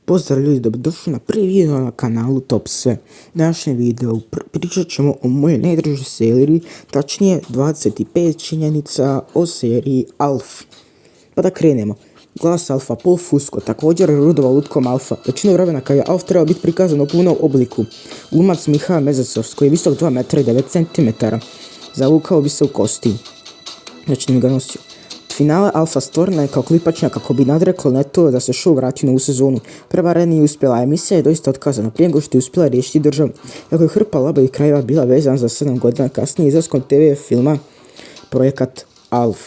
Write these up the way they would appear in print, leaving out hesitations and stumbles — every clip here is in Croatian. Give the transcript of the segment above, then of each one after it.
Pozdrav ljudi, dobrodošli na prvi video na kanalu Top Sve. Današnjem videu pričat ćemo o mojoj najdražoj seriji, tačnije 25 činjenica o seriji Alf. Pa da krenemo. Glas Alfa, Paul Fusco, također rodovao lutkom Alfa. Većinu vremena kad je Alf trebao biti prikazan u punom obliku. Glumac Mihael Mezesovs, koji je visok 2,9 m, zavukao bi se u kostim. Znači mi ga nosio. Finale Alfa stvorena je kao klipačnja kako bi nadreklo Neto da se show vrati na ovu sezonu. Prva nije uspjela, emisija je doista otkazana prije nego što je uspjela riješiti državu. Iako je hrpa labavih krajeva bila vezana za 7 godina kasnije izlaskom TV filma Projekat Alf.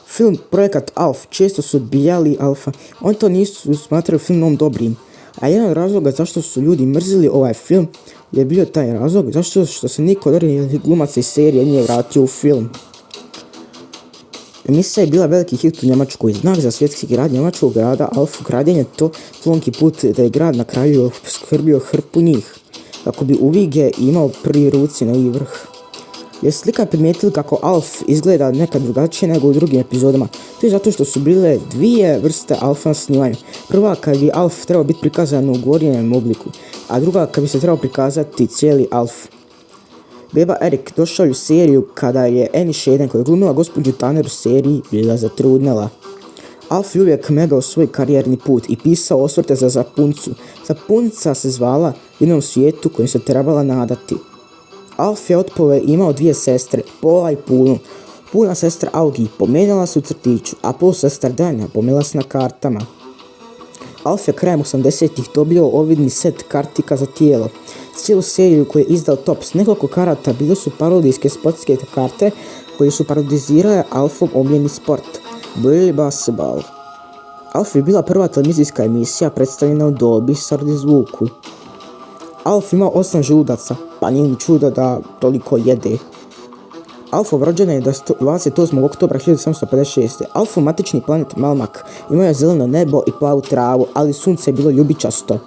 Film Projekat Alf često su odbijali Alfa, oni to nisu smatrali filmom dobrim. A jedan od razloga zašto su ljudi mrzili ovaj film je bio taj razlog zašto što se niko od originalnih glumaca iz serije nije vratio u film. Emisija je bila veliki hit u Njemačkoj, znak za svjetski grad njemačkog grada Alf ukraden je to tlonki put da je grad na kraju skrbio hrpu njih, kako bi uvige imao prvi ruci na ovih vrh. Jeste slika primijetili kako Alf izgleda nekad drugačije nego u drugim epizodama? To je zato što su bile dvije vrste Alfa na snimanju. Prva kad bi Alf trebao biti prikazan u gornjem obliku, a druga kad bi se trebao prikazati cijeli Alf. Beba Erik došao u seriju kada je Annie Shaden, koja je glumila gospođu Tanner u seriji, bila zatrudnela. Alf je uvijek megao svoj karijerni put i pisao osvrte za Zapuncu. Zapunca se zvala jednom svijetu kojim se trebala nadati. Alf je od Pove imao dvije sestre, Pola i Punu. Puna sestra Augi pomenula se u crtiću, a Pol sestra Danja pomenula se na kartama. Alf je krajem 80-ih dobio ovidni set kartika za tijelo. Cijelu seriju koju je izdao Tops, nekoliko karata bile su parodijske sportske karte koje su parodizirale Alfov omiljeni sport, Bully Basketball. Alf je bila prva televizijska emisija predstavljena u Dolby Surround zvuku. Alf imao 8 želudaca, pa nije ni čudo da toliko jede. Alfov rođen je 28. oktobra 1756. Alfov matični planet Melmak imao je zeleno nebo i plavu travu, ali sunce je bilo ljubičasto.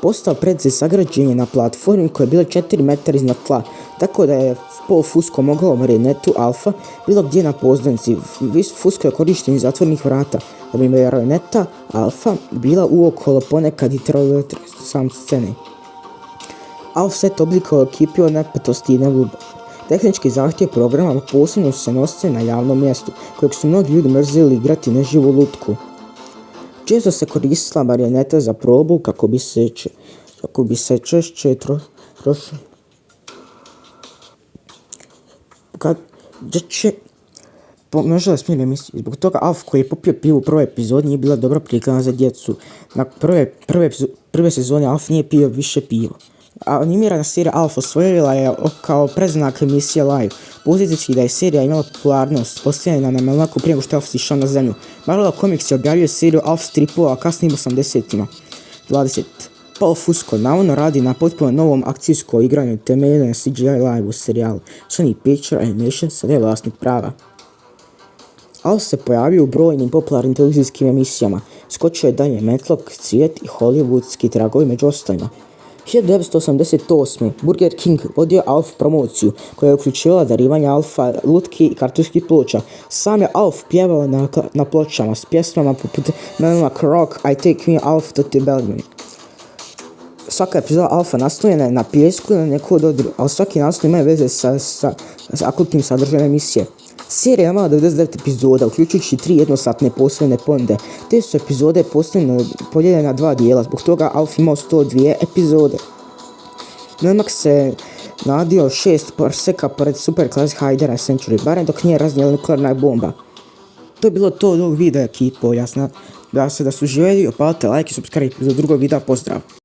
Postao predsjed sagrađen je na platformi koja je bila 4 metra iznad tla, tako da je Paul Fusco mogao marionetu Alfa bilo gdje na pozornici. Fusco je korišten iz zatvornih vrata, da bi marioneta Alfa bila uokolo ponekad i trebalo sam scene. Alf set oblikovao ekipio napetosti i nevluba. Tehnički zahtjev programa posebno su se nosile na javnom mjestu, kojeg su mnogi ljudi mrzili igrati neživu lutku. Često se koristila marioneta za probu kako bi se češće pomnožila smjer emisije. Zbog toga Alf, koji je popio pivo u prvoj epizodi, nije bila dobra priklana za djecu. Na prve sezone Alf nije pio više pivo. Animirana serija Alf osvojila je kao predznak emisije Live. Pozitivski da je serija imala popularnost postavljena na Melmaku prije nego što je Alf išao na zemlju. Marvel Comics je objavio seriju Alf stripova kasnijim 80-ima. 20. Paul Fusco navodno radi na potpuno novom akcijskom igranju temeljeno na CGI Live u serijalu Sony Pictures Animation sada je vlasnik prava. Alf se pojavio u brojnim popularnim televizijskim emisijama. Skočio je dalje Matlock, Cvijet i Hollywoodski tragovi među ostalima. 1988. Burger King vodio Alf promociju koja je uključivala darivanje Alfa, lutki i kartonskih ploča. Sam je Alf pjevao na pločama s pjesmama poput Melmac Rock, I Take Me Alf to the Belgium. Svaka epizoda Alfa naslonjena je na pjesku ili na neku dodru, ali svaki naslov ima veze sa akutnim sadržajem emisije. Serija imala 99 epizoda, uključujući 3 jednosatne posebne ponude. Te su epizode podijeljene na 2 dijela, zbog toga Alf imao 102 epizode. Melmac se nadio 6 parseka pored Superclass Hydra Century, barem dok nije raznijela nuklearna bomba. To je bilo to od ovog videa, ekipo, jasno da su živjeli, opalite like i subscribe za drugog videa, pozdrav!